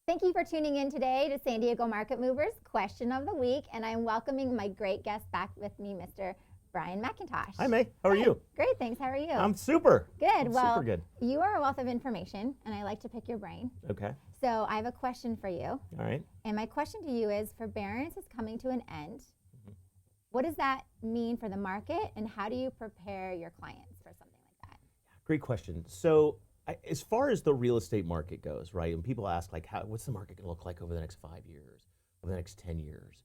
Thank you for tuning in today to San Diego Market Movers Question of the Week, and I'm welcoming my great guest back with me, Mr. Brian McIntosh. Hi, May. How are you? Great, thanks. How are you? I'm super. Good. Super good. You are a wealth of information, and I like to pick your brain. Okay. So I have a question for you. All right. And my question to you is, forbearance is coming to an end. What does that mean for the market, and how do you prepare your clients for something like that? Great question. So as far as the real estate market goes, right, and people ask, like, what's the market going to look like over the next 5 years, over the next 10 years,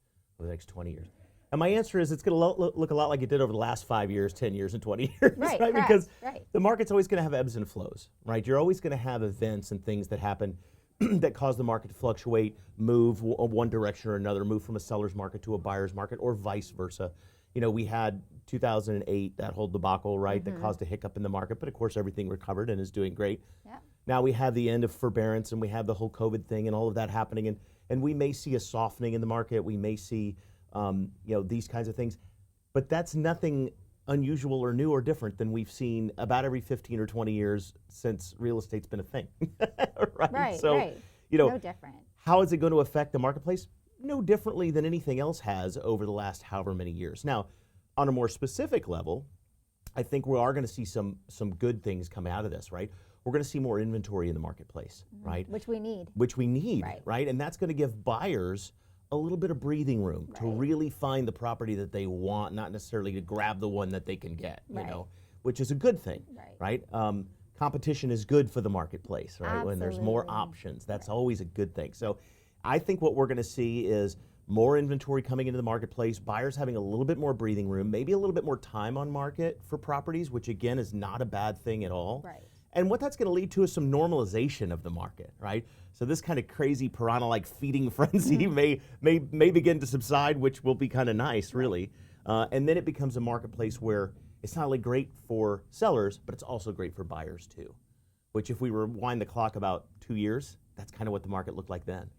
over the next 20 years? And my answer is it's going to look a lot like it did over the last 5 years, 10 years, and 20 years, right? Because the market's always going to have ebbs and flows, right? You're always going to have events and things that happen that cause the market to fluctuate, move one direction or another, move from a seller's market to a buyer's market, or vice versa. You know, we had 2008, that whole debacle, right, that caused a hiccup in the market, but of course everything recovered and is doing great. Yeah. Now we have the end of forbearance, and we have the whole COVID thing and all of that happening, and we may see a softening in the market. We may see these kinds of things, but that's nothing unusual or new or different than we've seen about every 15 or 20 years since real estate's been a thing. Right. So, right. No different. How is it going to affect the marketplace? No differently than anything else has over the last however many years. Now, on a more specific level, I think we are going to see some good things come out of this, right? We're going to see more inventory in the marketplace, right? Which we need. Right? And that's going to give buyers a little bit of breathing room to really find the property that they want, not necessarily to grab the one that they can get, you know, which is a good thing, right? Competition is good for the marketplace, right? Absolutely. When there's more options, that's always a good thing. So I think what we're going to see is more inventory coming into the marketplace, buyers having a little bit more breathing room, maybe a little bit more time on market for properties, which again is not a bad thing at all. Right. And what that's going to lead to is some normalization of the market, right? So this kind of crazy piranha-like feeding frenzy may begin to subside, which will be kind of nice, really. And then it becomes a marketplace where it's not only great for sellers, but it's also great for buyers too. Which, if we rewind the clock about 2 years, that's kind of what the market looked like then,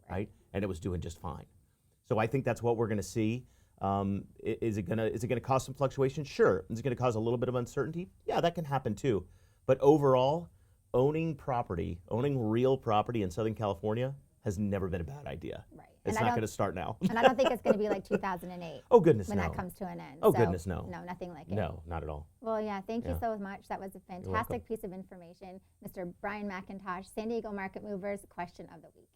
right? And it was doing just fine. So I think that's what we're going to see. Is it going to cause some fluctuation? Sure. Is it going to cause a little bit of uncertainty? Yeah, that can happen too. But overall, owning real property in Southern California has never been a bad idea. Right. It's not going to start now. And I don't think it's going to be like 2008. Oh, goodness, when no. that comes to an end. Oh, so, goodness, no. No, nothing like it. No, not at all. Well, yeah, thank you so much. That was a fantastic piece of information. Mr. Brian McIntosh, San Diego Market Movers Question of the Week.